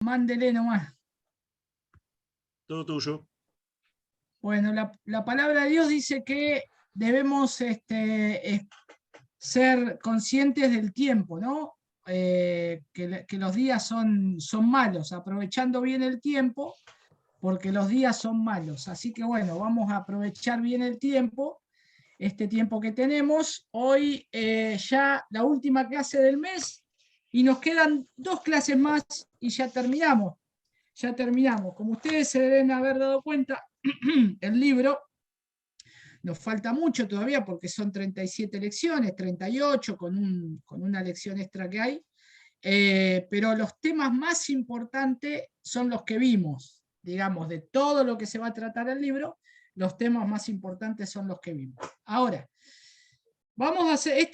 Mándele nomás. Todo tuyo. Bueno, la palabra de Dios dice que debemos ser conscientes del tiempo, ¿no? Que los días son malos, aprovechando bien el tiempo, porque los días son malos. Así que bueno, vamos a aprovechar bien el tiempo, este tiempo que tenemos. Hoy ya la última clase del mes y nos quedan 2 clases más y ya terminamos. Ya terminamos. Como ustedes se deben haber dado cuenta, el libro nos falta mucho todavía porque son 37 lecciones, 38 con una lección extra que hay, pero los temas más importantes son los que vimos, digamos, de todo lo que se va a tratar el libro, los temas más importantes son los que vimos. Ahora, vamos a hacer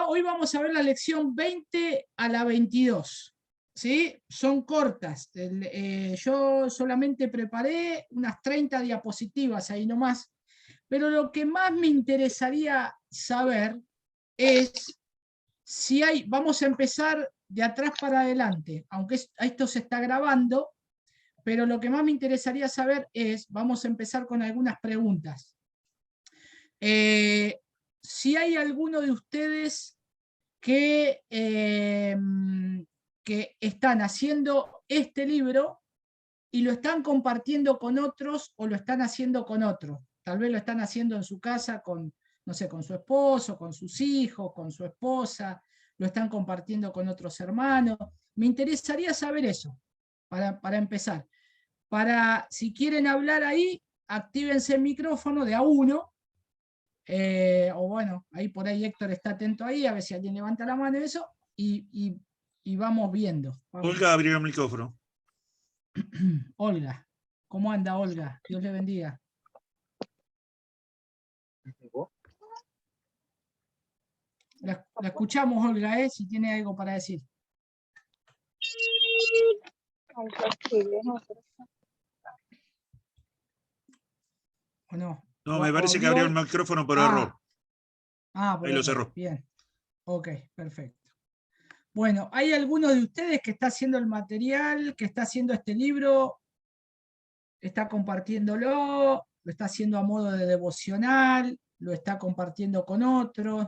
hoy vamos a ver la lección 20 a la 22. ¿Sí? Son cortas. Yo solamente preparé unas 30 diapositivas ahí nomás, pero lo que más me interesaría saber es si hay, vamos a empezar de atrás para adelante, aunque esto se está grabando, pero lo que más me interesaría saber es, vamos a empezar con algunas preguntas. Si hay alguno de ustedes que están haciendo este libro y lo están compartiendo con otros o lo están haciendo con otros. Tal vez lo están haciendo en su casa con, no sé, con su esposo, con sus hijos, con su esposa, lo están compartiendo con otros hermanos. Me interesaría saber eso, para empezar. Si quieren hablar ahí, actívense el micrófono de a uno, o bueno, ahí por ahí Héctor está atento ahí, a ver si alguien levanta la mano y eso, y vamos viendo. Olga abrió el micrófono. Olga, ¿cómo anda Olga? Dios le bendiga. La escuchamos, Olga, si tiene algo para decir. ¿O no? No, me parece que abrió el micrófono por error. Por ahí lo cerró. Bien. Ok, perfecto. Bueno, ¿hay alguno de ustedes que está haciendo el material, que está haciendo este libro, está compartiéndolo, lo está haciendo a modo de devocional, lo está compartiendo con otros?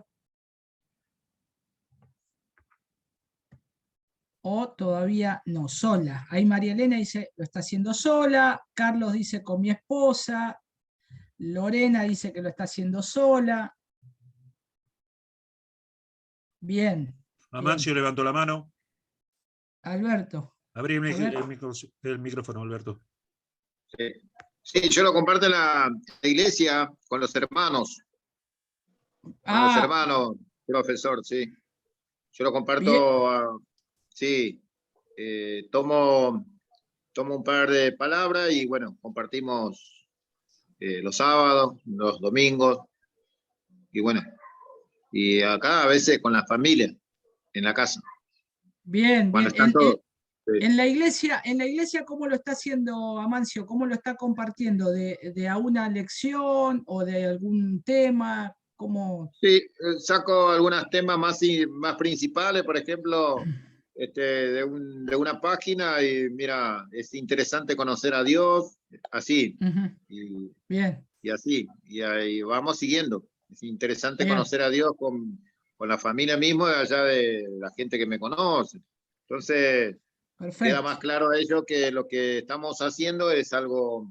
O todavía no, sola? Ahí María Elena dice, lo está haciendo sola. Carlos dice, con mi esposa. Lorena dice que lo está haciendo sola. Bien. Amancio levantó la mano. Alberto. Abrí el micrófono, Alberto. Sí, yo lo comparto en la iglesia con los hermanos. Con los hermanos, profesor, sí. Yo lo comparto, sí. Tomo un par de palabras y bueno, compartimos los sábados, los domingos. Y bueno, y acá a veces con la familia, en la casa. Bien, cuando bien. Están todos. En la iglesia, ¿cómo lo está haciendo Amancio? ¿Cómo lo está compartiendo? ¿De a una lección o de algún tema? ¿Cómo? Sí, saco algunos temas más principales, por ejemplo, de una página y mira, es interesante conocer a Dios, así. Bien. Y así, y ahí vamos siguiendo. Es interesante Bien. conocer a Dios con la familia mismo, allá de la gente que me conoce. Entonces, perfecto, queda más claro a ellos que lo que estamos haciendo es algo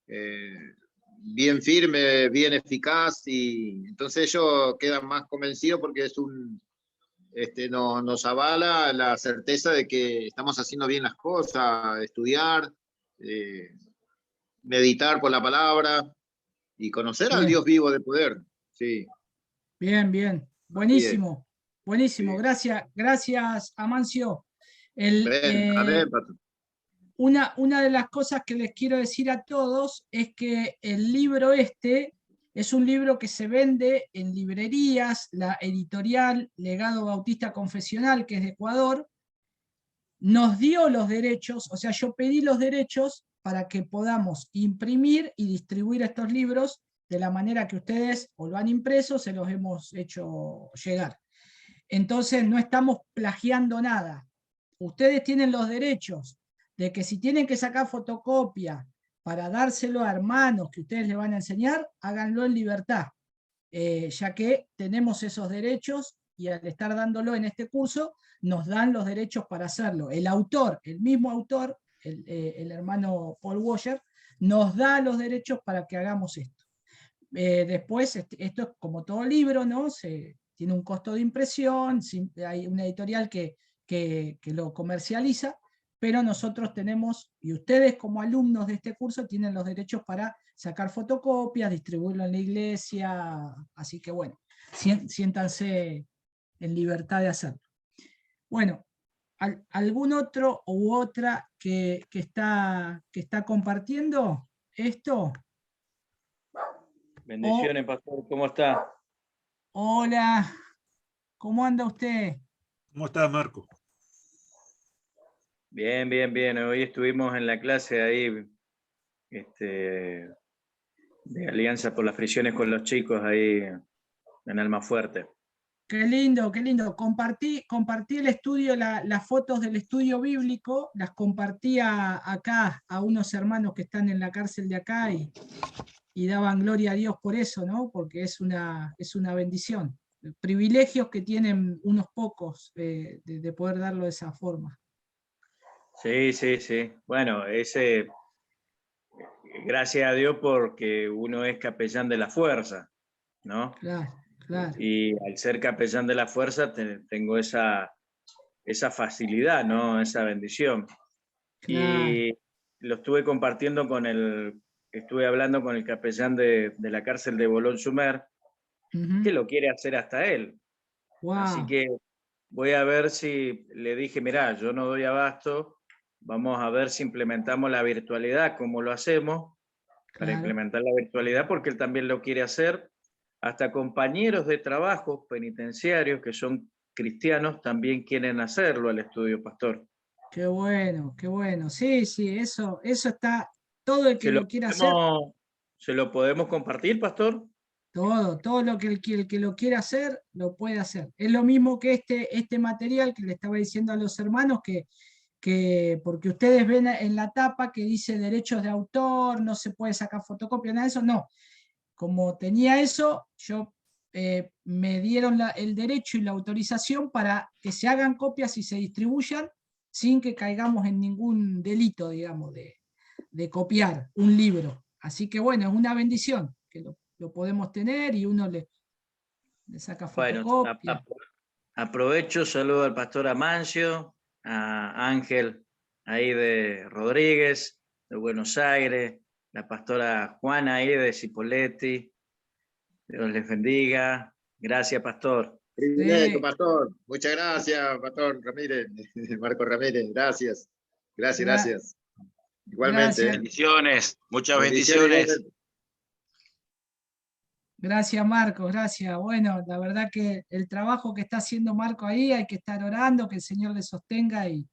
bien firme, bien eficaz, y entonces ellos quedan más convencidos porque nos avala la certeza de que estamos haciendo bien las cosas, estudiar, meditar por la palabra y conocer al Dios vivo de poder. Sí. Bien, bien. Buenísimo. Buenísimo. Sí. Gracias, Amancio. Una de las cosas que les quiero decir a todos es que el libro es un libro que se vende en librerías. La editorial Legado Bautista Confesional, que es de Ecuador, nos dio los derechos, o sea, yo pedí los derechos para que podamos imprimir y distribuir estos libros de la manera que ustedes o lo han impreso, se los hemos hecho llegar. Entonces no estamos plagiando nada. Ustedes tienen los derechos, de que si tienen que sacar fotocopia para dárselo a hermanos que ustedes le van a enseñar, háganlo en libertad, ya que tenemos esos derechos y al estar dándolo en este curso, nos dan los derechos para hacerlo. El autor, el mismo autor, el hermano Paul Washer, nos da los derechos para que hagamos esto. Después, esto es como todo libro, ¿no? Tiene un costo de impresión, hay una editorial que lo comercializa, pero nosotros tenemos, y ustedes como alumnos de este curso tienen los derechos para sacar fotocopias, distribuirlo en la iglesia, así que bueno, siéntanse en libertad de hacerlo. Bueno, ¿algún otro u otra que está compartiendo esto? Bendiciones, pastor, ¿cómo está? Hola, ¿cómo anda usted? ¿Cómo estás, Marco? Bien, bien, bien. Hoy estuvimos en la clase ahí, de Alianza por las Prisiones con los chicos ahí en Almafuerte. Qué lindo, qué lindo. Compartí el estudio, las fotos del estudio bíblico, las compartí acá a unos hermanos que están en la cárcel de acá y daban gloria a Dios por eso, ¿no? Porque es una bendición. Privilegios que tienen unos pocos de poder darlo de esa forma. Sí, sí, sí. Bueno, gracias a Dios porque uno es capellán de la fuerza, ¿no? Claro, claro. Y al ser capellán de la fuerza tengo esa facilidad, ¿no? Esa bendición. Claro. Y lo estuve compartiendo estuve hablando con el capellán de la cárcel de Boulogne-sur-Mer, que lo quiere hacer hasta él. Wow. Así que voy a ver si le dije, mirá, yo no doy abasto, vamos a ver si implementamos la virtualidad, cómo lo hacemos para implementar la virtualidad, porque él también lo quiere hacer. Hasta compañeros de trabajo penitenciarios que son cristianos también quieren hacerlo al estudio, pastor. Qué bueno, qué bueno. Sí, sí, eso está, todo el que lo quiera hacer. ¿Se lo podemos compartir, pastor? Todo lo que el que lo quiera hacer, lo puede hacer. Es lo mismo que este material que le estaba diciendo a los hermanos, que porque ustedes ven en la tapa que dice derechos de autor, no se puede sacar fotocopia, nada de eso, no. Como tenía eso, me dieron el derecho y la autorización para que se hagan copias y se distribuyan sin que caigamos en ningún delito, digamos, de copiar un libro. Así que bueno, es una bendición que lo podemos tener y uno le saca fotocopia. Bueno, aprovecho, saludo al pastor Amancio, a Ángel ahí de Rodríguez, de Buenos Aires, la pastora Juana ahí de Cipolletti. Dios les bendiga. Gracias, pastor. Privilegio, pastor. Muchas gracias, pastor Ramírez, Marco Ramírez. Gracias. Gracias. Igualmente. Gracias. Bendiciones, muchas bendiciones. Gracias, Marcos, gracias. Bueno, la verdad que el trabajo que está haciendo Marco ahí, hay que estar orando, que el Señor le sostenga y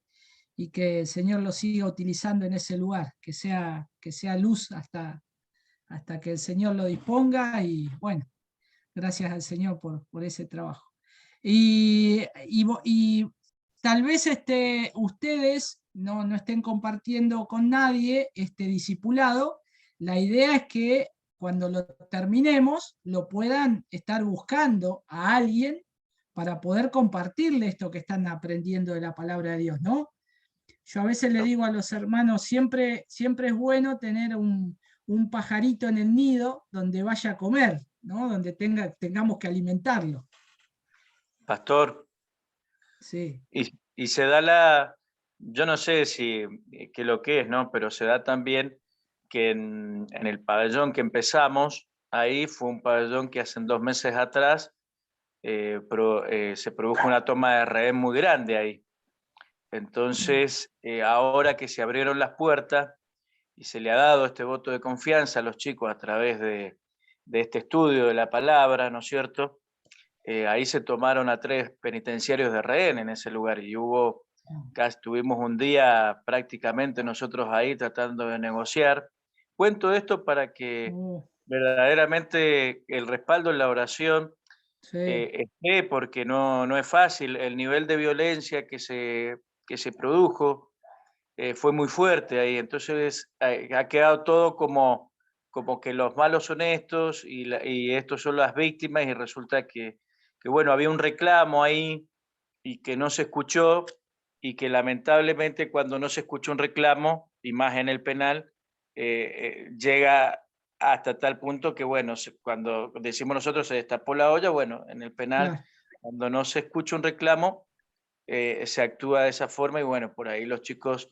que el Señor lo siga utilizando en ese lugar, que sea luz hasta que el Señor lo disponga y bueno, gracias al Señor por ese trabajo. Y tal vez ustedes no estén compartiendo con nadie este discipulado. La idea es que cuando lo terminemos lo puedan estar buscando a alguien para poder compartirle esto que están aprendiendo de la palabra de Dios, ¿no? Yo a veces le digo a los hermanos, siempre es bueno tener un pajarito en el nido donde vaya a comer, ¿no? Donde tengamos que alimentarlo. Pastor. Sí. Y se da yo no sé qué lo que es, ¿no? Pero se da también que en el pabellón que empezamos, ahí fue un pabellón que hace 2 meses atrás se produjo una toma de rehén muy grande ahí. Entonces, ahora que se abrieron las puertas y se le ha dado este voto de confianza a los chicos a través de este estudio de la palabra, ¿no es cierto? Ahí se tomaron a 3 penitenciarios de rehén en ese lugar y tuvimos un día prácticamente nosotros ahí tratando de negociar. Cuento esto para que verdaderamente el respaldo en la oración esté, porque no es fácil el nivel de violencia que se produjo fue muy fuerte ahí. Entonces ha quedado todo como que los malos son estos y estos son las víctimas, y resulta que, bueno, había un reclamo ahí y que no se escuchó, y que lamentablemente cuando no se escucha un reclamo, y más en el penal, llega hasta tal punto que, bueno, cuando decimos nosotros se destapó la olla, bueno, en el penal, Claro. cuando no se escucha un reclamo, se actúa de esa forma, y bueno, por ahí los chicos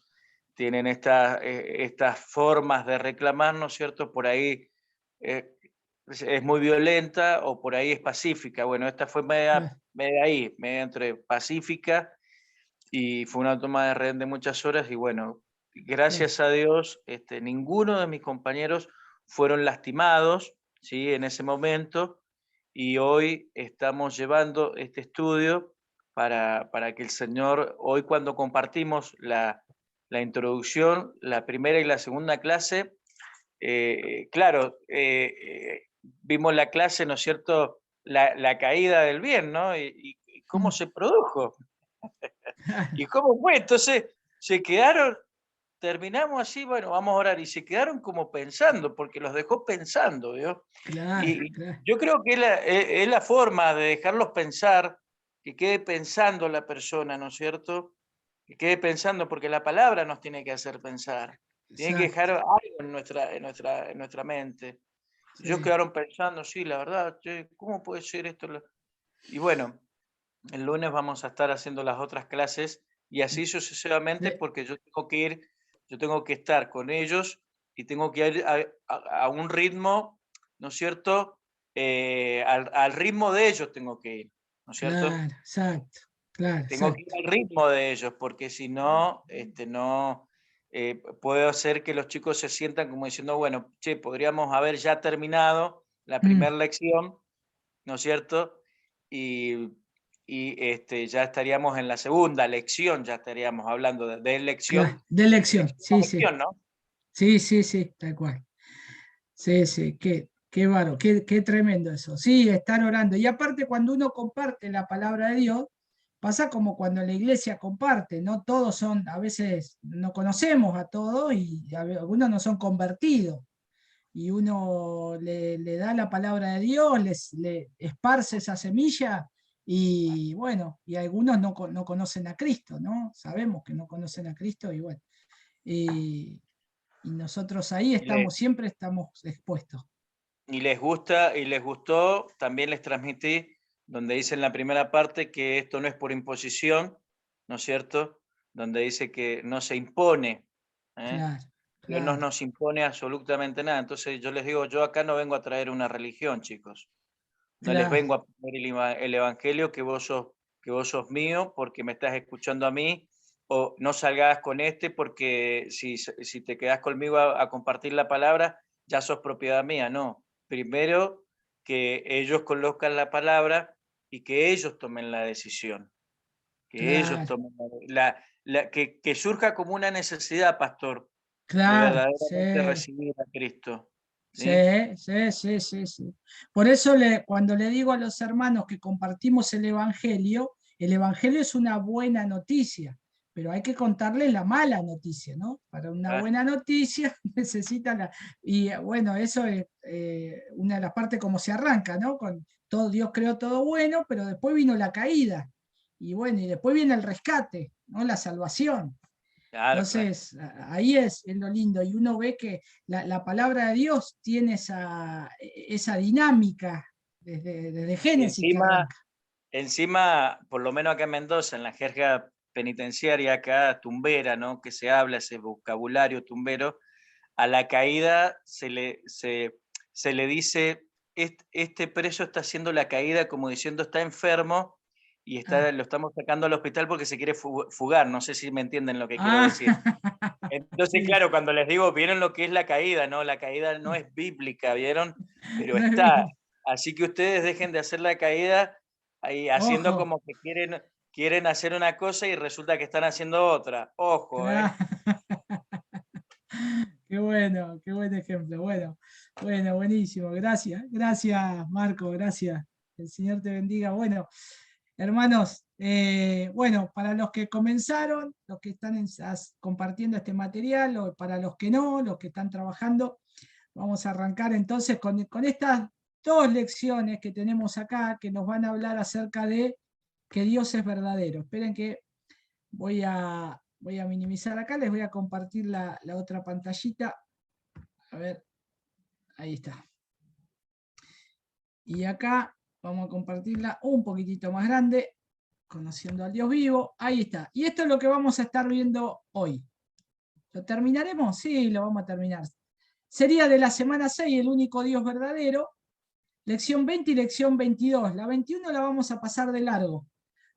tienen estas formas de reclamar, ¿no es cierto? Por ahí es muy violenta, o por ahí es pacífica. Bueno, esta fue Claro. media entre pacífica, y fue una toma de rehén de muchas horas, y bueno, gracias a Dios, ninguno de mis compañeros fueron lastimados, ¿sí? En ese momento, y hoy estamos llevando este estudio para que el Señor, hoy cuando compartimos la introducción, la primera y la segunda clase, claro, vimos la clase, ¿no es cierto?, la caída del bien, ¿no? Y cómo se produjo. ¿Y cómo fue? Entonces, se quedaron, terminamos así, bueno, vamos a orar, y se quedaron como pensando, porque los dejó pensando, ¿vio? Claro, Y claro. yo creo que es la forma de dejarlos pensar, que quede pensando la persona, ¿no es cierto? Que quede pensando, porque la palabra nos tiene que hacer pensar, tiene que dejar Exacto. algo en nuestra mente. Ellos Sí. quedaron pensando, sí, la verdad, che, ¿cómo puede ser esto? Y bueno, el lunes vamos a estar haciendo las otras clases, y así sucesivamente, Sí. porque yo tengo que estar con ellos, y tengo que ir a un ritmo, ¿no es cierto? Al ritmo de ellos tengo que ir, ¿no es cierto? Claro, exacto. Claro, Tengo que ir exacto. al ritmo de ellos, porque si no, no puedo hacer que los chicos se sientan como diciendo, bueno, che, podríamos haber ya terminado la Mm. primera lección, ¿no es cierto? Y, ya estaríamos en la segunda lección, ya estaríamos hablando de Claro, lección, de elección. lección a Sí, sí. lección, ¿no? Sí, sí, sí, tal cual. Sí, sí, qué bárbaro, qué tremendo eso. Sí, estar orando. Y aparte, cuando uno comparte la palabra de Dios, pasa como cuando la iglesia comparte, no todos son, a veces no conocemos a todos y algunos no son convertidos. Y uno le da la palabra de Dios, le esparce esa semilla y bueno, y algunos no conocen a Cristo, ¿no? Sabemos que no conocen a Cristo y bueno. Y nosotros ahí Y, le- estamos, siempre estamos expuestos. y les gusta, y les gustó, también les transmití, donde dice en la primera parte que esto no es por imposición, ¿no es cierto? Donde dice que no se impone, ¿eh? Claro, Dios no claro, nos impone absolutamente nada. Entonces yo les digo, yo acá no vengo a traer una religión, chicos. No les claro. vengo a poner el evangelio que vos sos mío porque me estás escuchando a mí, o no salgas con este porque si te quedás conmigo a compartir la palabra, ya sos propiedad mía. No. Primero que ellos conozcan la palabra y que ellos tomen la decisión. Que ellos Claro, tomen que surja como una necesidad, pastor, de claro, verdaderamente sí, recibir a Cristo. ¿Sí? sí, sí, sí, sí, sí. Por eso cuando le digo a los hermanos que compartimos el Evangelio es una buena noticia, pero hay que contarles la mala noticia, ¿no? Para una Ah, buena noticia necesita Y bueno, eso es una de las partes como se arranca, ¿no? Con todo, Dios creó todo bueno, pero después vino la caída. Y bueno, y después viene el rescate, ¿no? La salvación. claro, claro. Entonces, ahí es lo lindo, y uno ve que la palabra de Dios tiene esa dinámica desde Y Génesis que encima, arranca. por lo menos acá en Mendoza, en la jerga penitenciaria acá tumbera, ¿no? Que se habla ese vocabulario tumbero, a la caída se le dice, este preso está haciendo la caída como diciendo está enfermo y Ah, lo estamos sacando al hospital porque se quiere fugar. No sé si me entienden lo que quiero ah, decir. Entonces, sí, claro, cuando les digo, vieron lo que es la caída, ¿no? La caída no es bíblica, ¿vieron? Pero no es está. bien. Así que ustedes dejen de hacer la caída ahí haciendo Ojo, como que quieren hacer una cosa y resulta que están haciendo otra. Ojo, ¿eh? claro. Qué buen ejemplo. Bueno, bueno, buenísimo. Gracias, gracias, Marco, gracias. El Señor te bendiga. Bueno, hermanos, Bueno, para los que comenzaron, los que están compartiendo este material, o para los que no, los que están trabajando, vamos a arrancar entonces con estas 2 lecciones que tenemos acá, que nos van a hablar acerca de que Dios es verdadero. Esperen que voy a minimizar acá, les voy a compartir la otra pantallita. A ver, ahí está. Y acá vamos a compartirla un poquitito más grande, conociendo al Dios vivo. Ahí está. Y esto es lo que vamos a estar viendo hoy. ¿Lo terminaremos? Sí, lo vamos a terminar. Sería de la semana 6, el único Dios verdadero, lección 20 y lección 22. La 21 la vamos a pasar de largo,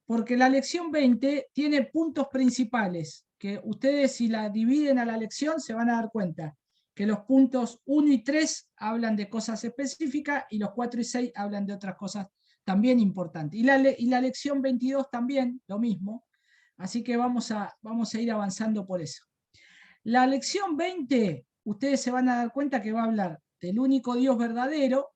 porque la lección 20 tiene puntos principales, que ustedes si la dividen a la lección se van a dar cuenta, que los puntos 1 y 3 hablan de cosas específicas y los 4 y 6 hablan de otras cosas también importantes. Y la lección 22 también, lo mismo. Así que vamos a ir avanzando por eso. La lección 20, ustedes se van a dar cuenta que va a hablar del único Dios verdadero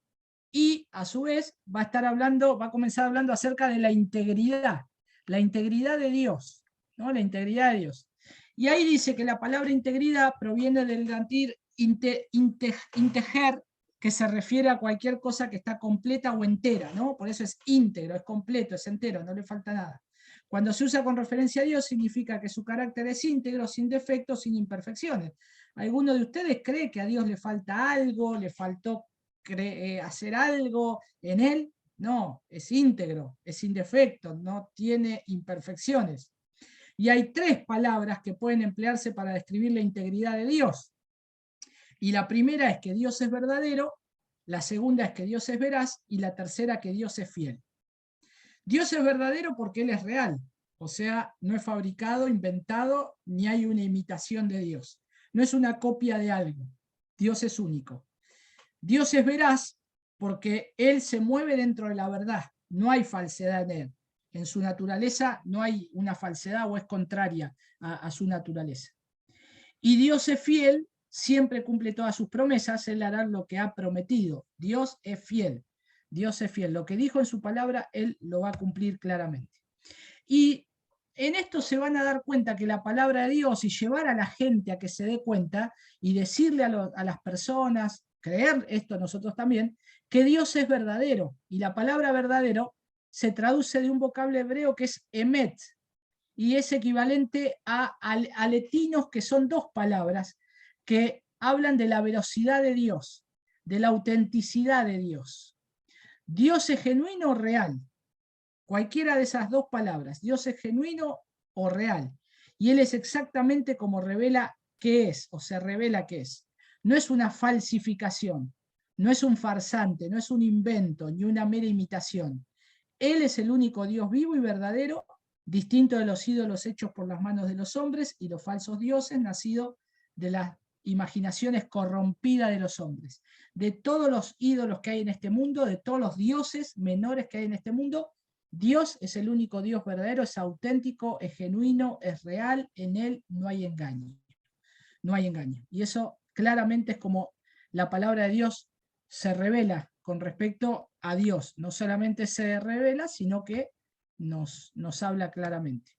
y a su vez va a comenzar hablando acerca de la integridad de Dios, ¿no? La integridad de Dios. Y ahí dice que la palabra integridad proviene del latín integer, que se refiere a cualquier cosa que está completa o entera, ¿no? Por eso es íntegro, es completo, es entero, no le falta nada. Cuando se usa con referencia a Dios, significa que su carácter es íntegro, sin defectos, sin imperfecciones. ¿Alguno de ustedes cree que a Dios le falta algo, le faltó hacer algo en él? No, es íntegro, es sin defectos, no tiene imperfecciones. Y hay 3 palabras que pueden emplearse para describir la integridad de Dios. Y la primera es que Dios es verdadero, la segunda es que Dios es veraz, y la tercera que Dios es fiel. Dios es verdadero porque Él es real, o sea, no es fabricado, inventado, ni hay una imitación de Dios. No es una copia de algo. Dios es único. Dios es veraz porque Él se mueve dentro de la verdad. No hay falsedad en Él. En su naturaleza no hay una falsedad o es contraria a su naturaleza. Y Dios es fiel, siempre cumple todas sus promesas, Él hará lo que ha prometido. Dios es fiel. Dios es fiel. Lo que dijo en su palabra, Él lo va a cumplir claramente. Y en esto se van a dar cuenta que la palabra de Dios y llevar a la gente a que se dé cuenta y decirle a las personas, creer esto nosotros también, que Dios es verdadero. Y la palabra verdadero se traduce de un vocablo hebreo que es emet, y es equivalente a aletinos, que son 2 palabras que hablan de la veracidad de Dios, de la autenticidad de Dios. Dios es genuino o real. Cualquiera de esas 2 palabras, Dios es genuino o real. Y Él es exactamente como revela que es, o se revela que es. No es una falsificación, no es un farsante, no es un invento, ni una mera imitación. Él es el único Dios vivo y verdadero, distinto de los ídolos hechos por las manos de los hombres y los falsos dioses nacidos de las imaginaciones corrompidas de los hombres. De todos los ídolos que hay en este mundo, de todos los dioses menores que hay en este mundo, Dios es el único Dios verdadero, es auténtico, es genuino, es real, en Él no hay engaño. No hay engaño. Y eso claramente es como la palabra de Dios se revela con respecto a Dios. No solamente se revela, sino que nos habla claramente.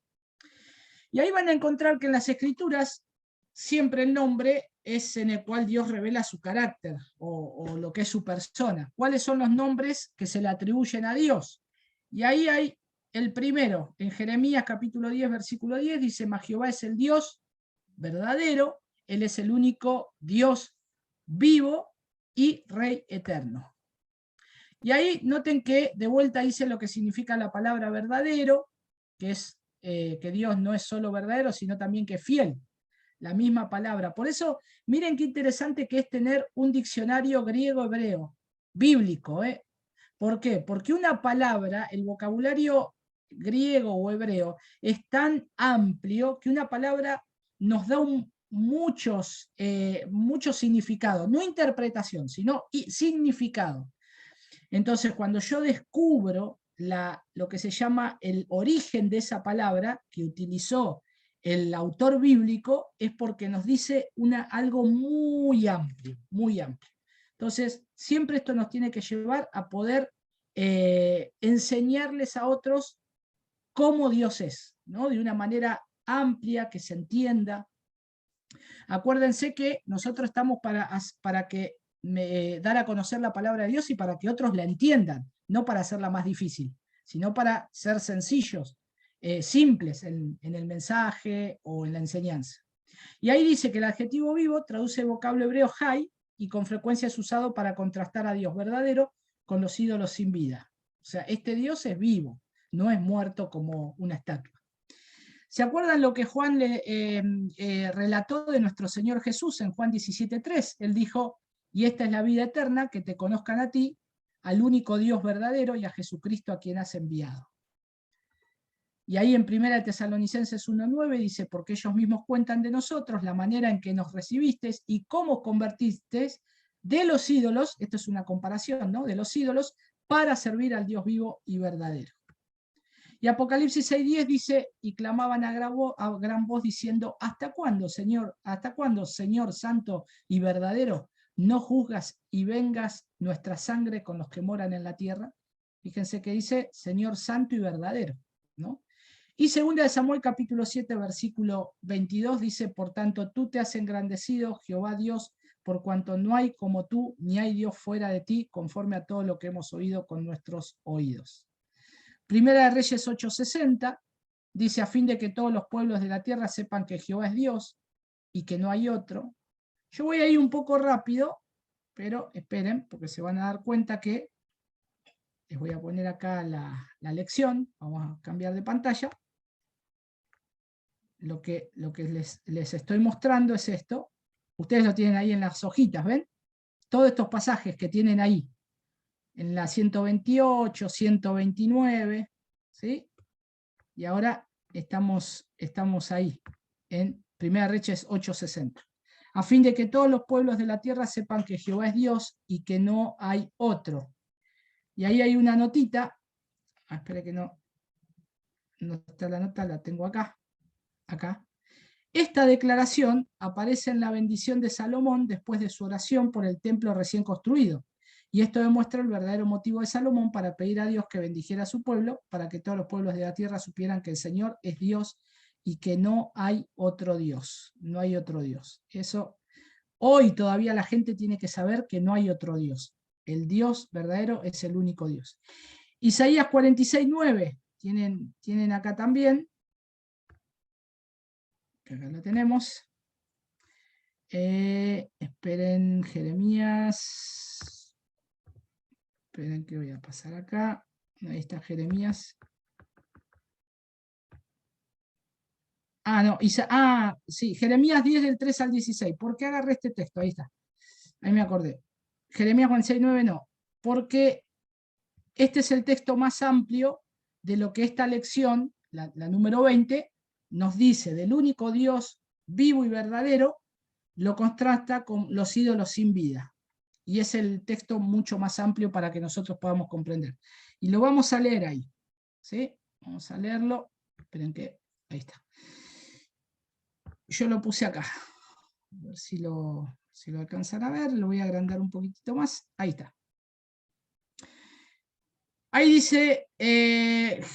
Y ahí van a encontrar que en las Escrituras siempre el nombre es en el cual Dios revela su carácter o lo que es su persona. ¿Cuáles son los nombres que se le atribuyen a Dios? Y ahí hay el primero, en Jeremías capítulo 10, versículo 10, dice: mas Jehová es el Dios verdadero, Él es el único Dios vivo y Rey eterno. Y ahí noten que de vuelta dice lo que significa la palabra verdadero, que es que Dios no es solo verdadero, sino también que es fiel. La misma palabra. Por eso, miren qué interesante que es tener un diccionario griego-hebreo, bíblico. ¿Por qué? Porque una palabra, el vocabulario griego o hebreo, es tan amplio que una palabra nos da muchos significados, no interpretación, sino significado. Entonces, cuando yo descubro lo que se llama el origen de esa palabra que utilizó el autor bíblico, es porque nos dice algo muy amplio, muy amplio. Entonces, siempre esto nos tiene que llevar a poder enseñarles a otros cómo Dios es, ¿no? De una manera amplia, que se entienda. Acuérdense que nosotros estamos para que dar a conocer la palabra de Dios y para que otros la entiendan, no para hacerla más difícil, sino para ser sencillos, simples en el mensaje o en la enseñanza. Y ahí dice que el adjetivo vivo traduce el vocablo hebreo hay y con frecuencia es usado para contrastar a Dios verdadero con los ídolos sin vida. O sea, este Dios es vivo, no es muerto como una estatua. ¿Se acuerdan lo que Juan relató de nuestro Señor Jesús en Juan 17:3? Él dijo, y esta es la vida eterna, que te conozcan a ti, al único Dios verdadero y a Jesucristo a quien has enviado. Y ahí en 1 Tesalonicenses 1:9 dice, porque ellos mismos cuentan de nosotros la manera en que nos recibisteis y cómo os convertisteis de los ídolos, esto es una comparación, ¿no? De los ídolos, para servir al Dios vivo y verdadero. Y Apocalipsis 6:10 dice, y clamaban a gran voz diciendo, ¿hasta cuándo, Señor santo y verdadero, no juzgas y vengas nuestra sangre con los que moran en la tierra? Fíjense que dice, Señor santo y verdadero, ¿no? Y 2 Samuel capítulo 7, versículo 22 dice, por tanto tú te has engrandecido, Jehová Dios, por cuanto no hay como tú, ni hay Dios fuera de ti, conforme a todo lo que hemos oído con nuestros oídos. Primera de Reyes 8:60 dice, a fin de que todos los pueblos de la tierra sepan que Jehová es Dios y que no hay otro. Yo voy a ir un poco rápido, pero esperen, porque se van a dar cuenta que les voy a poner acá la lección. Vamos a cambiar de pantalla. Lo que les estoy mostrando es esto. Ustedes lo tienen ahí en las hojitas, ¿ven? Todos estos pasajes que tienen ahí, en la 128, 129, ¿sí? Y ahora estamos ahí, en 1 Reyes 8:60. A fin de que todos los pueblos de la tierra sepan que Jehová es Dios y que no hay otro. Y ahí hay una notita. Espere que no está la nota, la tengo acá. Esta declaración aparece en la bendición de Salomón después de su oración por el templo recién construido. Y esto demuestra el verdadero motivo de Salomón para pedir a Dios que bendijera a su pueblo, para que todos los pueblos de la tierra supieran que el Señor es Dios y que no hay otro Dios. No hay otro Dios. Eso, hoy todavía la gente tiene que saber que no hay otro Dios. El Dios verdadero es el único Dios. Isaías 46:9, tienen acá también. Acá lo tenemos. Esperen, Jeremías. Esperen que voy a pasar acá. Ahí está Jeremías. No, sí, Jeremías 10 del 3 al 16. ¿Por qué agarré este texto? Ahí está. Ahí me acordé. Jeremías 46:9 no. Porque este es el texto más amplio de lo que esta lección, la número 20, nos dice del único Dios vivo y verdadero, lo contrasta con los ídolos sin vida. Y es el texto mucho más amplio para que nosotros podamos comprender. Y lo vamos a leer ahí. ¿Sí? Vamos a leerlo. Esperen que... Ahí está. Yo lo puse acá. A ver si lo alcanzan a ver. Lo voy a agrandar un poquitito más. Ahí está. Ahí dice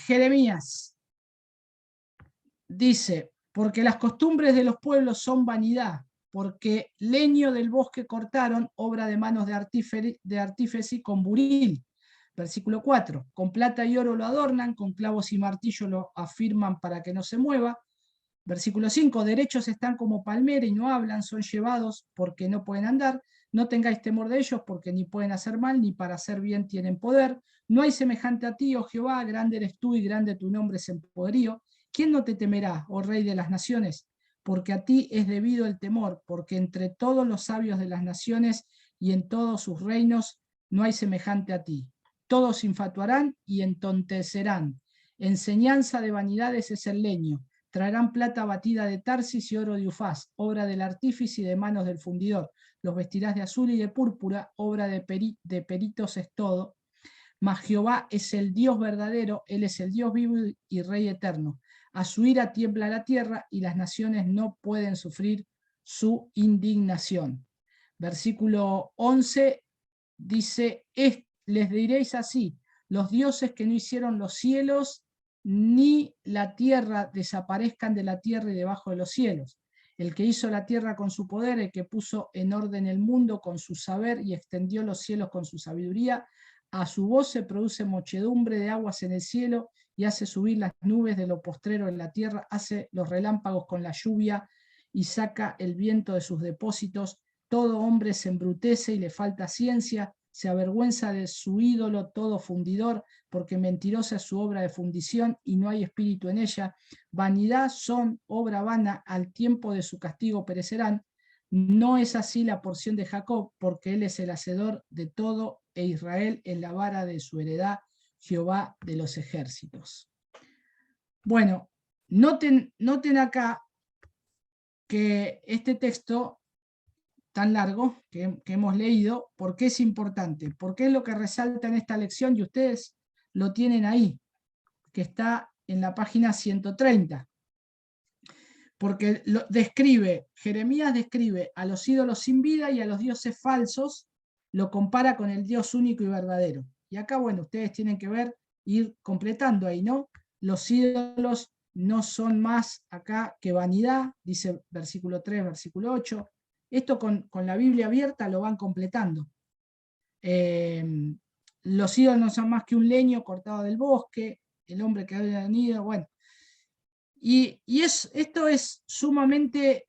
Jeremías. Dice, porque las costumbres de los pueblos son vanidad, porque leño del bosque cortaron, obra de manos de artífice con buril. Versículo 4, con plata y oro lo adornan, con clavos y martillo lo afirman para que no se mueva. Versículo 5, derechos están como palmera y no hablan, son llevados porque no pueden andar. No tengáis temor de ellos porque ni pueden hacer mal, ni para hacer bien tienen poder. No hay semejante a ti, oh Jehová, grande eres tú y grande tu nombre es en poderío. ¿Quién no te temerá, oh Rey de las naciones? Porque a ti es debido el temor, porque entre todos los sabios de las naciones y en todos sus reinos no hay semejante a ti. Todos se infatuarán y entontecerán. Enseñanza de vanidades es el leño. Traerán plata batida de Tarsis y oro de Ufaz, obra del artífice y de manos del fundidor. Los vestirás de azul y de púrpura, obra de peritos es todo. Mas Jehová es el Dios verdadero, Él es el Dios vivo y Rey eterno. A su ira tiembla la tierra y las naciones no pueden sufrir su indignación. Versículo 11 dice, les diréis así, los dioses que no hicieron los cielos, ni la tierra desaparezcan de la tierra y debajo de los cielos. El que hizo la tierra con su poder, el que puso en orden el mundo con su saber y extendió los cielos con su sabiduría, a su voz se produce muchedumbre de aguas en el cielo y hace subir las nubes de lo postrero en la tierra, hace los relámpagos con la lluvia y saca el viento de sus depósitos. Todo hombre se embrutece y le falta ciencia, se avergüenza de su ídolo todo fundidor, porque mentirosa es su obra de fundición y no hay espíritu en ella. Vanidad son, obra vana, al tiempo de su castigo perecerán. No es así la porción de Jacob, porque él es el hacedor de todo, e Israel es la vara de su heredad, Jehová de los ejércitos. Bueno, noten acá que este texto tan largo que hemos leído, ¿por qué es importante? Porque es lo que resalta en esta lección y ustedes lo tienen ahí, que está en la página 130. Porque Jeremías describe a los ídolos sin vida y a los dioses falsos, lo compara con el Dios único y verdadero. Y acá, bueno, ustedes tienen que ir completando ahí, ¿no? Los ídolos no son más acá que vanidad, dice versículo 3, versículo 8. Esto con la Biblia abierta lo van completando. Los ídolos no son más que un leño cortado del bosque, el hombre que había venido, bueno. Y esto es sumamente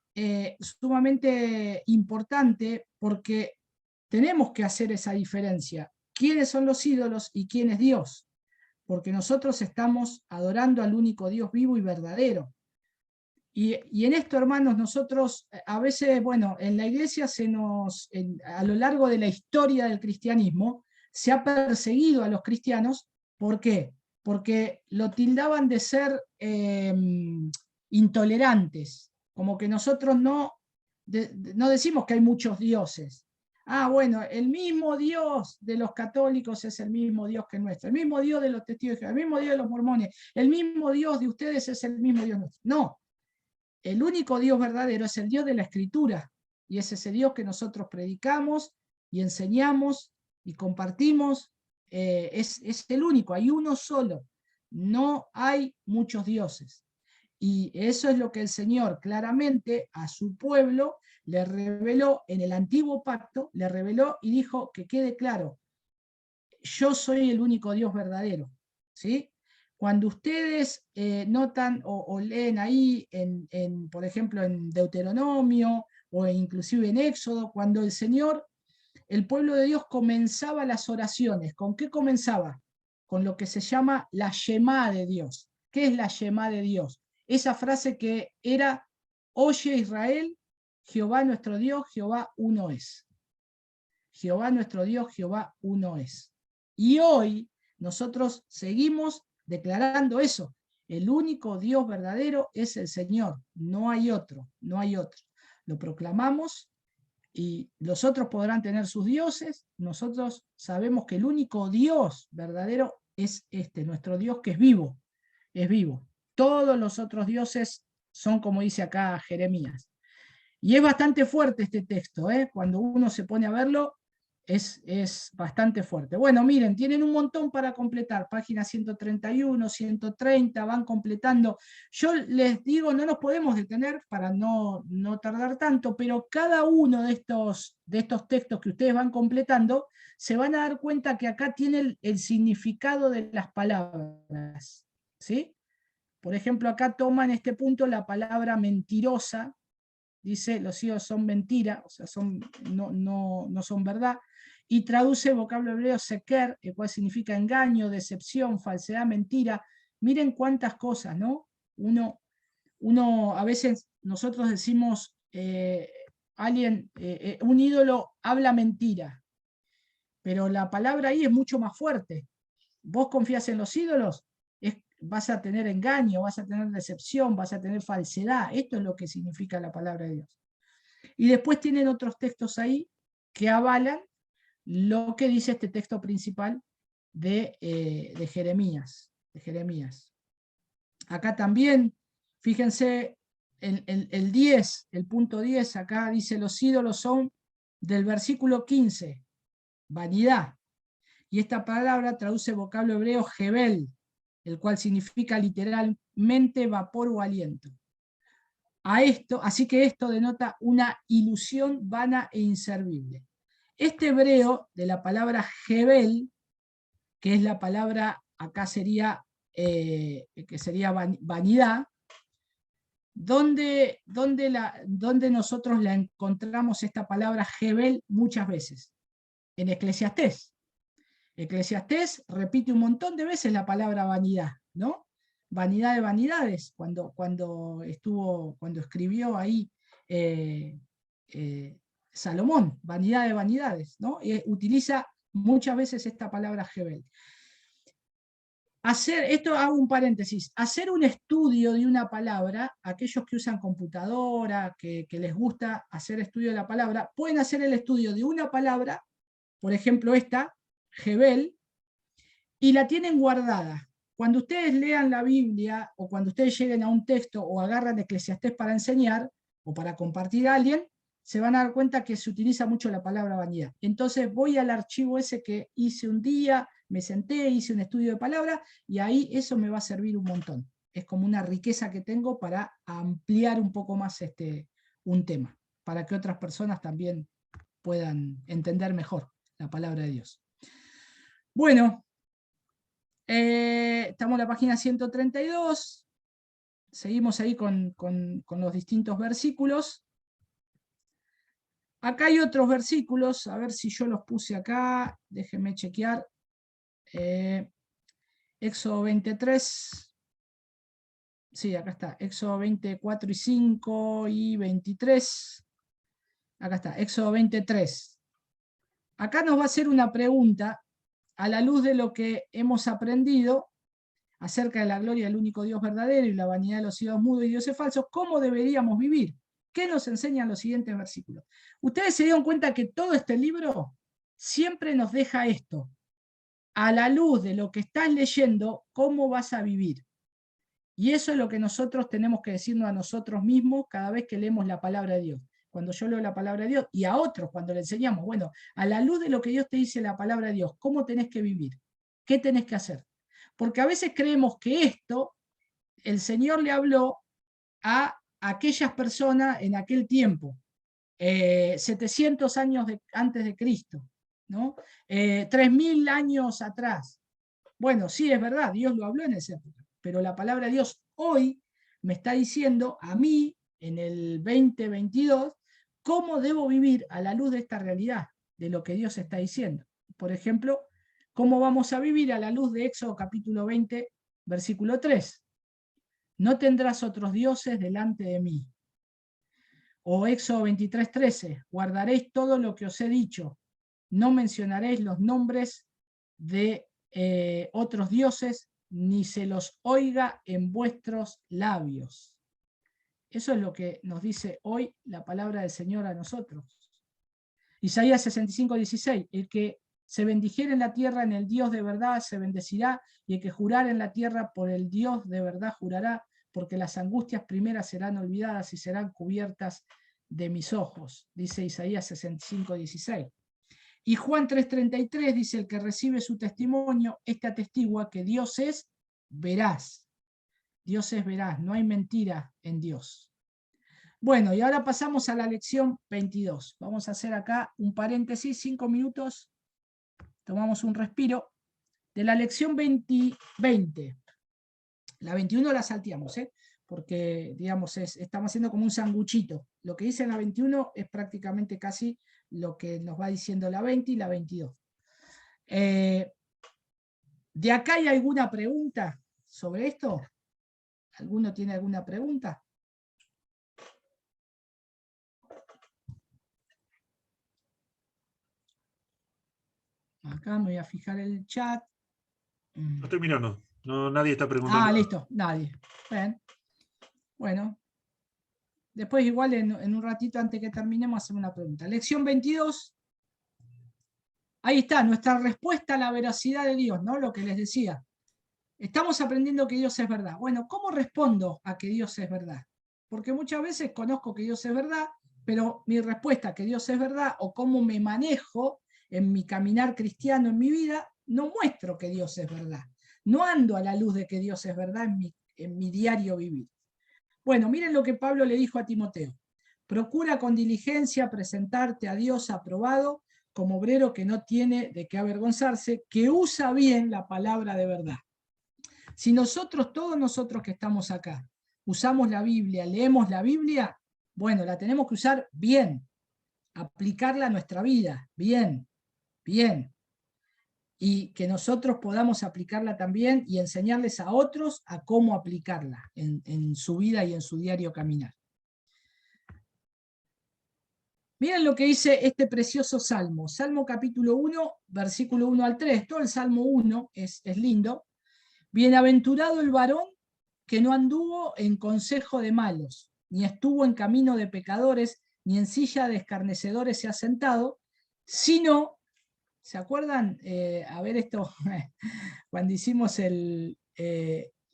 importante porque tenemos que hacer esa diferencia. ¿Quiénes son los ídolos y quién es Dios? Porque nosotros estamos adorando al único Dios vivo y verdadero. Y en esto, hermanos, nosotros a veces, bueno, en la iglesia a lo largo de la historia del cristianismo, se ha perseguido a los cristianos. ¿Por qué? Porque lo tildaban de ser intolerantes, como que nosotros no decimos que hay muchos dioses. Ah, bueno, el mismo Dios de los católicos es el mismo Dios que nuestro, el mismo Dios de los testigos de Jehová, el mismo Dios de los mormones, el mismo Dios de ustedes es el mismo Dios nuestro. No. El único Dios verdadero es el Dios de la Escritura, y es ese Dios que nosotros predicamos y enseñamos y compartimos. Es el único, hay uno solo, no hay muchos dioses. Y eso es lo que el Señor claramente a su pueblo le reveló en el antiguo pacto, le reveló y dijo que quede claro, yo soy el único Dios verdadero, ¿sí? Cuando ustedes notan o leen ahí, por ejemplo, en Deuteronomio o inclusive en Éxodo, cuando el pueblo de Dios comenzaba las oraciones, ¿con qué comenzaba? Con lo que se llama la Shemá de Dios. ¿Qué es la Shemá de Dios? Esa frase que era, oye Israel, Jehová nuestro Dios, Jehová uno es. Jehová nuestro Dios, Jehová uno es. Y hoy nosotros seguimos declarando eso. El único Dios verdadero es el Señor. No hay otro, no hay otro. Lo proclamamos y los otros podrán tener sus dioses. Nosotros sabemos que el único Dios verdadero es nuestro Dios que es vivo. Es vivo. Todos los otros dioses son como dice acá Jeremías. Y es bastante fuerte este texto, cuando uno se pone a verlo, es bastante fuerte. Bueno, miren, tienen un montón para completar, páginas 131, 130, van completando. Yo les digo, no nos podemos detener para no tardar tanto, pero cada uno de estos textos que ustedes van completando, se van a dar cuenta que acá tiene el significado de las palabras, ¿sí? Por ejemplo, acá toma en este punto la palabra mentirosa, dice, los ídolos son mentira, o sea, no son verdad, y traduce el vocablo hebreo seker, el cual significa engaño, decepción, falsedad, mentira. Miren cuántas cosas, ¿no? A veces nosotros decimos, un ídolo habla mentira, pero la palabra ahí es mucho más fuerte. ¿Vos confías en los ídolos? Vas a tener engaño, vas a tener decepción, vas a tener falsedad. Esto es lo que significa la palabra de Dios. Y después tienen otros textos ahí que avalan lo que dice este texto principal de Jeremías. Acá también, fíjense, el 10, el punto 10, acá dice los ídolos son del versículo 15, vanidad. Y esta palabra traduce el vocablo hebreo Jebel, el cual significa literalmente vapor o aliento. Así que esto denota una ilusión vana e inservible. Este hebreo de la palabra Hebel, que es la palabra, acá sería, que sería vanidad, donde nosotros la encontramos esta palabra Hebel muchas veces. En Eclesiastés. Eclesiastés repite un montón de veces la palabra vanidad, ¿no? Vanidad de vanidades, cuando escribió ahí Salomón, vanidad de vanidades, ¿no? Utiliza muchas veces esta palabra Hebel. Esto hago un paréntesis, hacer un estudio de una palabra, aquellos que usan computadora, que les gusta hacer estudio de la palabra, pueden hacer el estudio de una palabra, por ejemplo esta, Hebel, y la tienen guardada. Cuando ustedes lean la Biblia, o cuando ustedes lleguen a un texto, o agarran Eclesiastés para enseñar, o para compartir a alguien, se van a dar cuenta que se utiliza mucho la palabra vanidad. Entonces voy al archivo ese que hice un día, me senté, hice un estudio de palabra, y ahí eso me va a servir un montón. Es como una riqueza que tengo para ampliar un poco más un tema, para que otras personas también puedan entender mejor la palabra de Dios. Bueno, estamos en la página 132, seguimos ahí con los distintos versículos. Acá hay otros versículos, a ver si yo los puse acá, déjenme chequear. Éxodo 23, sí, acá está, Éxodo 24 y 5 y 23. Acá está, Éxodo 23. Acá nos va a hacer una pregunta a la luz de lo que hemos aprendido acerca de la gloria del único Dios verdadero y la vanidad de los ídolos mudos y dioses falsos. ¿Cómo deberíamos vivir? ¿Qué nos enseñan los siguientes versículos? Ustedes se dieron cuenta que todo este libro siempre nos deja esto. A la luz de lo que estás leyendo, ¿cómo vas a vivir? Y eso es lo que nosotros tenemos que decirnos a nosotros mismos cada vez que leemos la palabra de Dios. Cuando yo leo la palabra de Dios, y a otros cuando le enseñamos, bueno, a la luz de lo que Dios te dice la palabra de Dios, ¿cómo tenés que vivir? ¿Qué tenés que hacer? Porque a veces creemos que esto, el Señor le habló a aquellas personas en aquel tiempo, 700 años antes de Cristo, ¿no? 3000 años atrás. Bueno, sí, es verdad, Dios lo habló en esa época, pero la palabra de Dios hoy me está diciendo a mí, en el 2022, cómo debo vivir a la luz de esta realidad, de lo que Dios está diciendo. Por ejemplo, cómo vamos a vivir a la luz de Éxodo capítulo 20, versículo 3. No tendrás otros dioses delante de mí. O Éxodo 23, 13. Guardaréis todo lo que os he dicho. No mencionaréis los nombres de otros dioses, ni se los oiga en vuestros labios. Eso es lo que nos dice hoy la palabra del Señor a nosotros. Isaías 65, 16. El que se bendijere en la tierra en el Dios de verdad se bendecirá, y el que jurare en la tierra por el Dios de verdad jurará, porque las angustias primeras serán olvidadas y serán cubiertas de mis ojos, dice Isaías 65, 16. Y Juan 3:33 dice: el que recibe su testimonio, este atestigua que Dios es veraz. Dios es veraz, no hay mentira en Dios. Bueno, y ahora pasamos a la lección 22. Vamos a hacer acá un paréntesis, 5 minutos. Tomamos un respiro. De la lección 20. La 21 la salteamos, porque digamos, estamos haciendo como un sanguchito. Lo que dice la 21 es prácticamente casi lo que nos va diciendo la 20 y la 22. ¿De acá hay alguna pregunta sobre esto? ¿Alguno tiene alguna pregunta? Acá me voy a fijar el chat. No estoy mirando. No, nadie está preguntando. Ah, listo, nadie. Bien. Bueno. Después igual en un ratito antes que terminemos hacemos una pregunta. Lección 22. Ahí está, nuestra respuesta a la veracidad de Dios, ¿no? Lo que les decía. Estamos aprendiendo que Dios es verdad. Bueno, ¿cómo respondo a que Dios es verdad? Porque muchas veces conozco que Dios es verdad, pero mi respuesta a que Dios es verdad o cómo me manejo en mi caminar cristiano en mi vida, no muestro que Dios es verdad. No ando a la luz de que Dios es verdad en mi diario vivir. Bueno, miren lo que Pablo le dijo a Timoteo. Procura con diligencia presentarte a Dios aprobado como obrero que no tiene de qué avergonzarse, que usa bien la palabra de verdad. Si nosotros, todos nosotros que estamos acá, usamos la Biblia, leemos la Biblia, bueno, la tenemos que usar bien, aplicarla a nuestra vida, bien, bien. Y que nosotros podamos aplicarla también y enseñarles a otros a cómo aplicarla en su vida y en su diario caminar. Miren lo que dice este precioso Salmo. Salmo capítulo 1, versículo 1 al 3. Todo el Salmo 1 es lindo. Bienaventurado el varón que no anduvo en consejo de malos, ni estuvo en camino de pecadores, ni en silla de escarnecedores se ha sentado, sino, ¿se acuerdan? A ver esto, cuando hicimos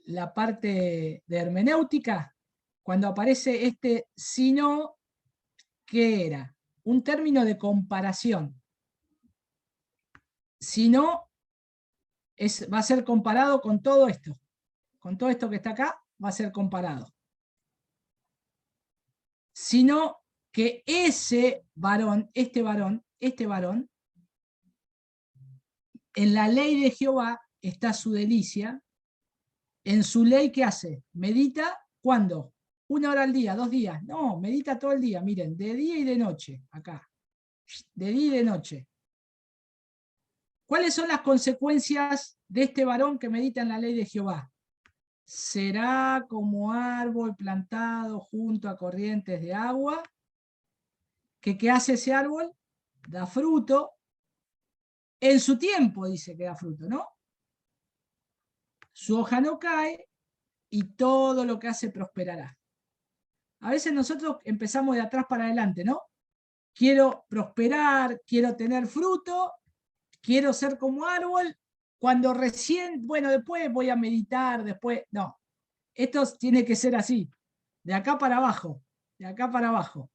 la parte de hermenéutica, cuando aparece este sino, ¿qué era? Un término de comparación. Sino, va a ser comparado con todo esto. Con todo esto que está acá, va a ser comparado. Sino que ese varón, este varón, en la ley de Jehová está su delicia. En su ley, ¿qué hace? Medita, ¿cuándo? 1 hora al día, 2 días. No, medita todo el día, miren, de día y de noche, acá. De día y de noche. ¿Cuáles son las consecuencias de este varón que medita en la ley de Jehová? Será como árbol plantado junto a corrientes de agua. ¿Qué hace ese árbol? Da fruto. En su tiempo dice que da fruto, ¿no? Su hoja no cae y todo lo que hace prosperará. A veces nosotros empezamos de atrás para adelante, ¿no? Quiero prosperar, quiero tener fruto, quiero ser como árbol, cuando recién, bueno, después voy a meditar, después, no. Esto tiene que ser así, de acá para abajo, de acá para abajo.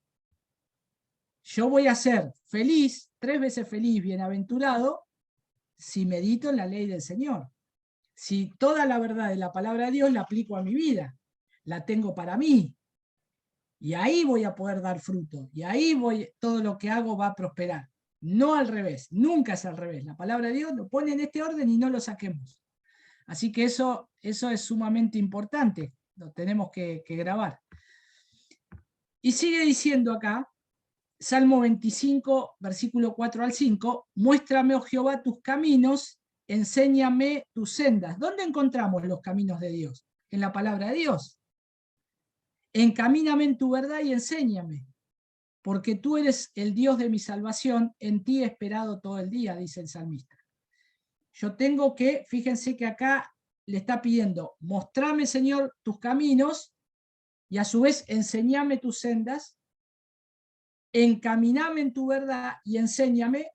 Yo voy a ser feliz, 3 veces feliz, bienaventurado, si medito en la ley del Señor. Si toda la verdad de la palabra de Dios la aplico a mi vida, la tengo para mí. Y ahí voy a poder dar fruto. Y ahí todo lo que hago va a prosperar. No al revés, nunca es al revés. La palabra de Dios lo pone en este orden y no lo saquemos. Así que eso es sumamente importante. Lo tenemos que grabar. Y sigue diciendo acá, Salmo 25, versículo 4 al 5, muéstrame, oh Jehová, tus caminos, enséñame tus sendas. ¿Dónde encontramos los caminos de Dios? En la palabra de Dios. Encamíname en tu verdad y enséñame, porque tú eres el Dios de mi salvación, en ti he esperado todo el día, dice el salmista. Yo tengo que, fíjense que acá le está pidiendo, mostrame, Señor, tus caminos, y a su vez enséñame tus sendas, encaminame en tu verdad y enséñame,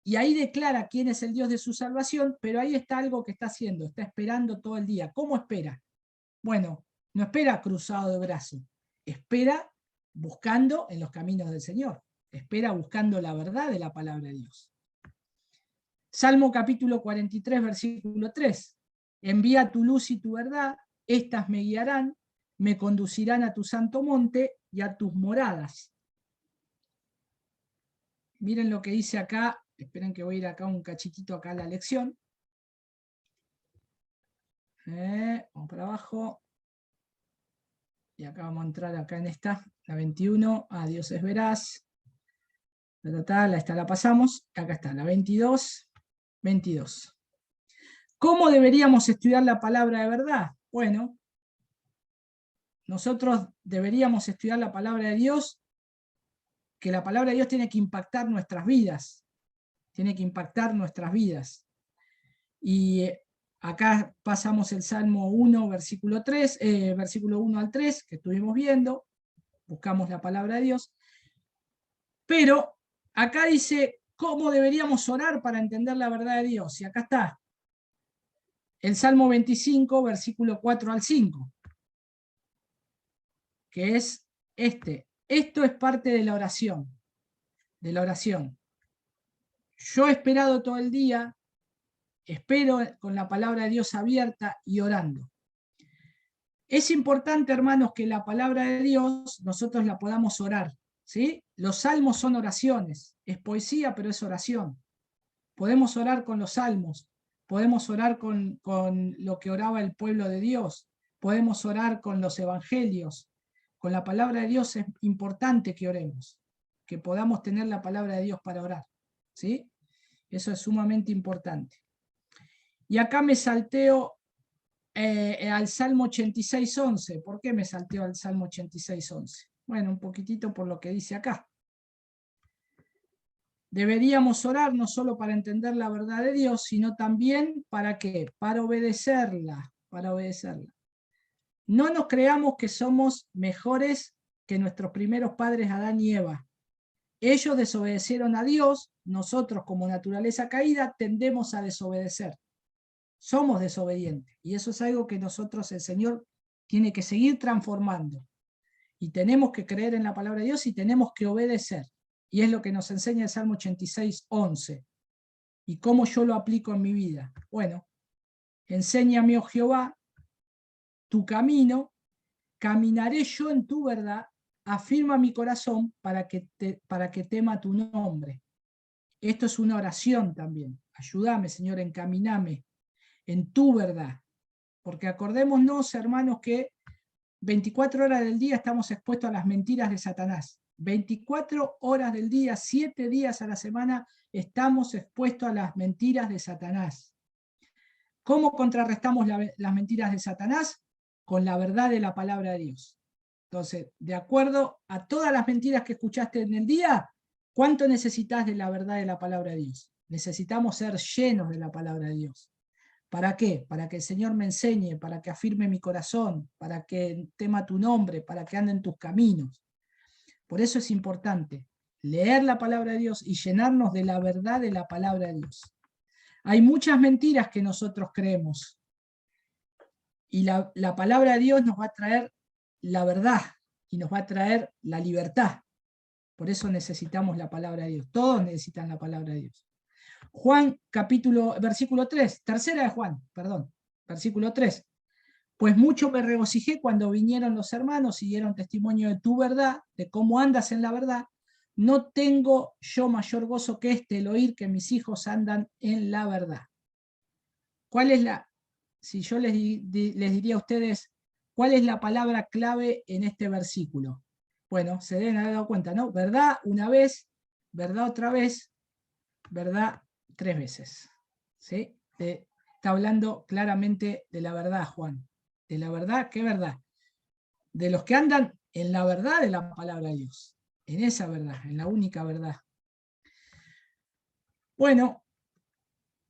y ahí declara quién es el Dios de su salvación, pero ahí está algo que está haciendo, está esperando todo el día. ¿Cómo espera? Bueno, no espera cruzado de brazos, espera buscando en los caminos del Señor, espera buscando la verdad de la palabra de Dios. Salmo capítulo 43, versículo 3. Envía tu luz y tu verdad, estas me guiarán, me conducirán a tu santo monte y a tus moradas. Miren lo que dice acá, esperen que voy a ir acá un cachitito acá a la lección. Vamos para abajo. Y acá vamos a entrar acá en esta, la 21, Dios es veraz. Esta la pasamos, acá está, la 22. ¿Cómo deberíamos estudiar la palabra de verdad? Bueno, nosotros deberíamos estudiar la palabra de Dios, que la palabra de Dios tiene que impactar nuestras vidas. Tiene que impactar nuestras vidas. Y acá pasamos el Salmo 1, versículo 1 al 3, que estuvimos viendo. Buscamos la palabra de Dios. Pero acá dice cómo deberíamos orar para entender la verdad de Dios. Y acá está. El Salmo 25, versículo 4 al 5. Que es este. Esto es parte de la oración. De la oración. Yo he esperado todo el día espero con la palabra de Dios abierta y orando. Es importante, hermanos, que la palabra de Dios nosotros la podamos orar, ¿sí? Los salmos son oraciones, es poesía, pero es oración. Podemos orar con los salmos, podemos orar con lo que oraba el pueblo de Dios, podemos orar con los evangelios. Con la palabra de Dios es importante que oremos, que podamos tener la palabra de Dios para orar, ¿sí? Eso es sumamente importante. Y acá me salteo al Salmo 86:11. ¿Por qué me salteo al Salmo 86:11? Bueno, un poquitito por lo que dice acá. Deberíamos orar no solo para entender la verdad de Dios, sino también ¿para qué? Para obedecerla, para obedecerla. No nos creamos que somos mejores que nuestros primeros padres Adán y Eva. Ellos desobedecieron a Dios, nosotros como naturaleza caída tendemos a desobedecer. Somos desobedientes y eso es algo que nosotros, el Señor, tiene que seguir transformando. Y tenemos que creer en la palabra de Dios y tenemos que obedecer. Y es lo que nos enseña el Salmo 86:11. ¿Y cómo yo lo aplico en mi vida? Bueno, enséñame, oh Jehová, tu camino, caminaré yo en tu verdad, afirma mi corazón para que tema tu nombre. Esto es una oración también. Ayúdame, Señor, encaminame en tu verdad. Porque acordémonos, hermanos, que 24 horas del día estamos expuestos a las mentiras de Satanás. 24 horas del día, 7 días a la semana, estamos expuestos a las mentiras de Satanás. ¿Cómo contrarrestamos las mentiras de Satanás? Con la verdad de la palabra de Dios. Entonces, de acuerdo a todas las mentiras que escuchaste en el día, ¿cuánto necesitas de la verdad de la palabra de Dios? Necesitamos ser llenos de la palabra de Dios. ¿Para qué? Para que el Señor me enseñe, para que afirme mi corazón, para que tema tu nombre, para que ande en tus caminos. Por eso es importante leer la palabra de Dios y llenarnos de la verdad de la palabra de Dios. Hay muchas mentiras que nosotros creemos y la palabra de Dios nos va a traer la verdad y nos va a traer la libertad. Por eso necesitamos la palabra de Dios. Todos necesitan la palabra de Dios. Juan, versículo 3, tercera de Juan, perdón, versículo 3. Pues mucho me regocijé cuando vinieron los hermanos y dieron testimonio de tu verdad, de cómo andas en la verdad. No tengo yo mayor gozo que el oír que mis hijos andan en la verdad. ¿Cuál es si yo les diría a ustedes, cuál es la palabra clave en este versículo? Bueno, se deben haber dado cuenta, ¿no? Verdad una vez, verdad otra vez, verdad 3 veces. ¿Sí? Está hablando claramente de la verdad, Juan. ¿De la verdad? ¿Qué verdad? De los que andan en la verdad de la palabra de Dios. En esa verdad, en la única verdad. Bueno,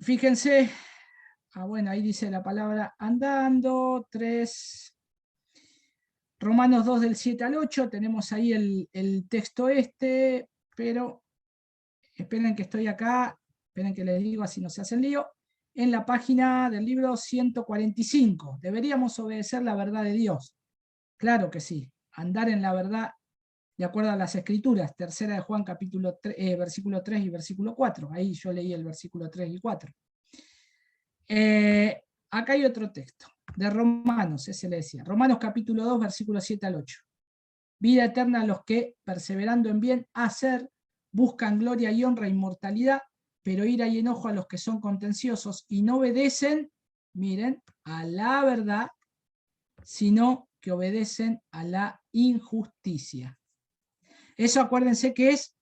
fíjense. Bueno, ahí dice la palabra andando, 3. Romanos 2 del 7 al 8. Tenemos ahí el texto pero esperen que estoy acá. Esperen que les digo así no se hacen lío. En la página del libro 145. Deberíamos obedecer la verdad de Dios. Claro que sí. Andar en la verdad de acuerdo a las Escrituras. Tercera de Juan, capítulo 3, versículo 3 y versículo 4. Ahí yo leí el versículo 3 y 4. Acá hay otro texto. De Romanos, ese le decía. Romanos capítulo 2, versículo 7 al 8. Vida eterna a los que, perseverando en bien hacer, buscan gloria y honra e inmortalidad, pero ira y enojo a los que son contenciosos y no obedecen, miren, a la verdad, sino que obedecen a la injusticia. Eso acuérdense que es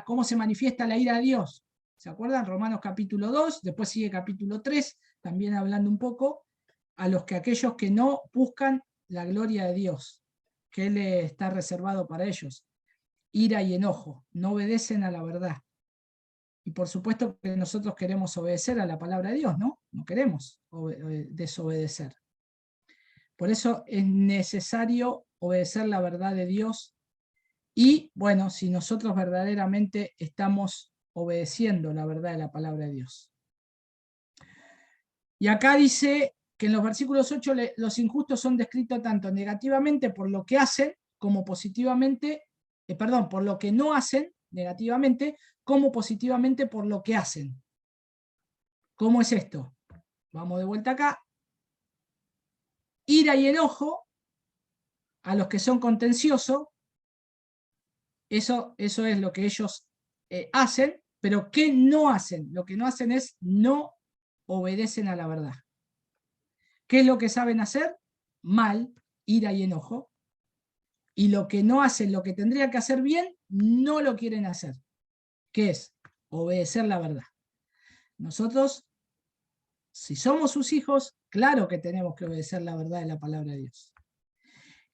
cómo se manifiesta la ira de Dios. ¿Se acuerdan? Romanos capítulo 2, después sigue capítulo 3, también hablando un poco a aquellos que no buscan la gloria de Dios, que Él está reservado para ellos. Ira y enojo, no obedecen a la verdad. Y por supuesto que nosotros queremos obedecer a la palabra de Dios, ¿no? No queremos desobedecer. Por eso es necesario obedecer la verdad de Dios. Y bueno, si nosotros verdaderamente estamos obedeciendo la verdad de la palabra de Dios. Y acá dice que en los versículos 8 los injustos son descritos tanto negativamente por lo que hacen como positivamente, por lo que no hacen negativamente, como positivamente por lo que hacen. ¿Cómo es esto? Vamos de vuelta acá. Ira y enojo a los que son contenciosos, eso es lo que ellos hacen, pero ¿qué no hacen? Lo que no hacen es no obedecen a la verdad. ¿Qué es lo que saben hacer? Mal, ira y enojo. Y lo que no hacen, lo que tendría que hacer bien, no lo quieren hacer. ¿Qué es? Obedecer la verdad. Nosotros, si somos sus hijos, claro que tenemos que obedecer la verdad de la palabra de Dios.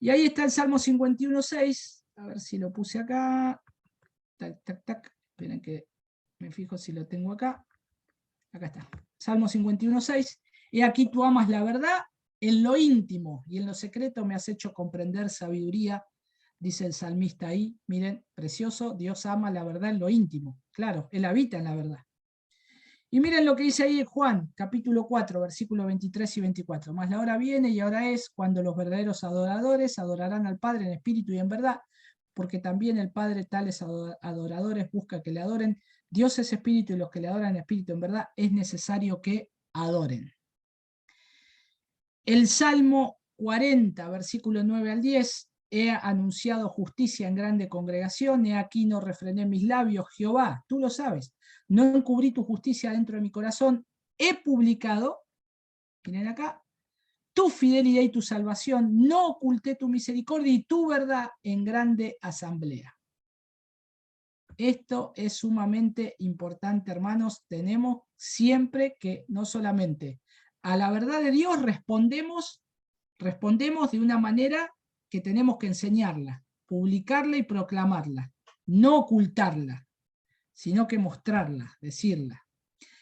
Y ahí está el Salmo 51.6. A ver si lo puse acá. Tac, tac, tac. Esperen que me fijo si lo tengo acá. Acá está. Salmo 51.6. He aquí tú amas la verdad en lo íntimo y en lo secreto me has hecho comprender sabiduría, dice el salmista ahí. Miren, precioso, Dios ama la verdad en lo íntimo. Claro, Él habita en la verdad. Y miren lo que dice ahí Juan, capítulo 4, versículos 23 y 24. Mas la hora viene y ahora es cuando los verdaderos adoradores adorarán al Padre en espíritu y en verdad, porque también el Padre tales adoradores busca que le adoren. Dios es espíritu y los que le adoran en espíritu en verdad es necesario que adoren. El Salmo 40, versículo 9 al 10, he anunciado justicia en grande congregación, he aquí no refrené mis labios, Jehová, tú lo sabes, no encubrí tu justicia dentro de mi corazón, he publicado, miren acá, tu fidelidad y tu salvación, no oculté tu misericordia y tu verdad en grande asamblea. Esto es sumamente importante, hermanos, tenemos siempre que no solamente a la verdad de Dios respondemos de una manera que tenemos que enseñarla, publicarla y proclamarla, no ocultarla, sino que mostrarla, decirla.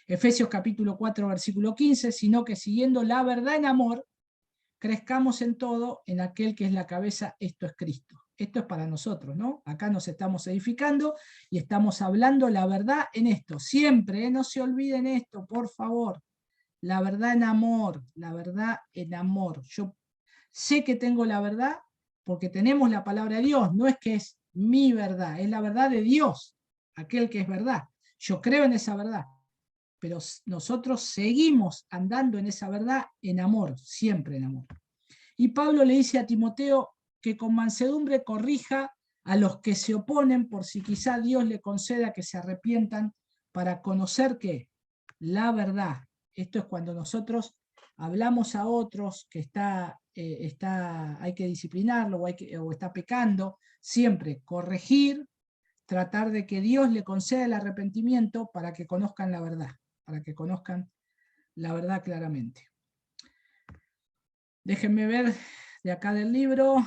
Efesios capítulo 4, versículo 15, sino que siguiendo la verdad en amor, crezcamos en todo en aquel que es la cabeza, esto es Cristo. Esto es para nosotros, ¿no? Acá nos estamos edificando y estamos hablando la verdad en esto. Siempre, no se olviden esto, por favor. La verdad en amor, la verdad en amor. Yo sé que tengo la verdad porque tenemos la palabra de Dios, no es que es mi verdad, es la verdad de Dios, aquel que es verdad. Yo creo en esa verdad, pero nosotros seguimos andando en esa verdad en amor, siempre en amor. Y Pablo le dice a Timoteo que con mansedumbre corrija a los que se oponen por si quizá Dios le conceda que se arrepientan para conocer que la verdad. Esto es cuando nosotros hablamos a otros que hay que disciplinarlo o está pecando, siempre corregir, tratar de que Dios le conceda el arrepentimiento para que conozcan la verdad, para que conozcan la verdad claramente. Déjenme ver de acá del libro.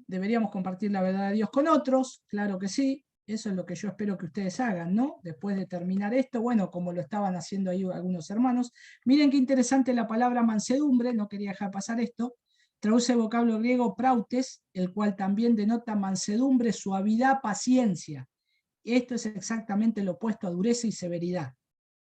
Deberíamos compartir la verdad de Dios con otros, claro que sí. Eso es lo que yo espero que ustedes hagan, ¿no? Después de terminar esto, bueno, como lo estaban haciendo ahí algunos hermanos. Miren qué interesante la palabra mansedumbre, no quería dejar pasar esto. Traduce el vocablo griego prautes, el cual también denota mansedumbre, suavidad, paciencia. Esto es exactamente lo opuesto a dureza y severidad.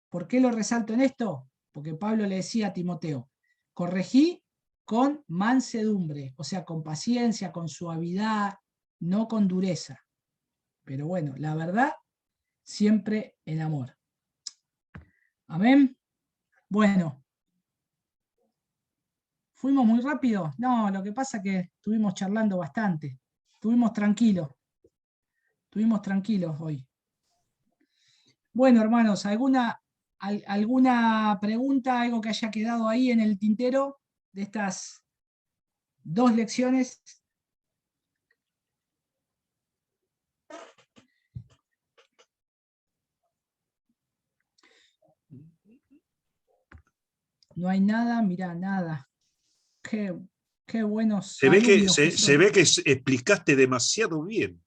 ¿Por qué lo resalto en esto? Porque Pablo le decía a Timoteo, corregí con mansedumbre, o sea, con paciencia, con suavidad, no con dureza. Pero bueno, la verdad, siempre en amor. Amén. Bueno. ¿Fuimos muy rápido? No, lo que pasa es que estuvimos charlando bastante. Estuvimos tranquilos hoy. Bueno, hermanos, ¿alguna pregunta, algo que haya quedado ahí en el tintero de estas 2 lecciones? No hay nada, mirá, nada. Qué buenos. Se ve que explicaste demasiado bien.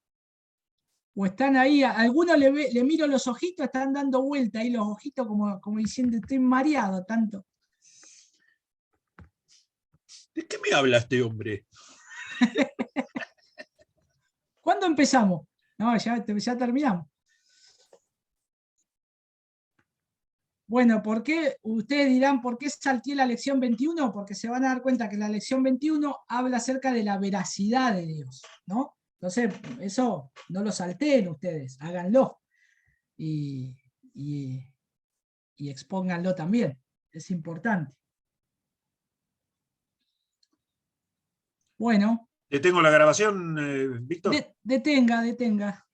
O están ahí, a algunos le miro los ojitos, están dando vuelta ahí los ojitos como diciendo, estoy mareado tanto. ¿De qué me habla este hombre? ¿Cuándo empezamos? No, ya terminamos. Bueno, ustedes dirán, ¿por qué salté la lección 21? Porque se van a dar cuenta que la lección 21 habla acerca de la veracidad de Dios, ¿no? Entonces, eso no lo salteen ustedes, háganlo. Y y expónganlo también. Es importante. Bueno. ¿Te tengo la grabación, Víctor? Detenga.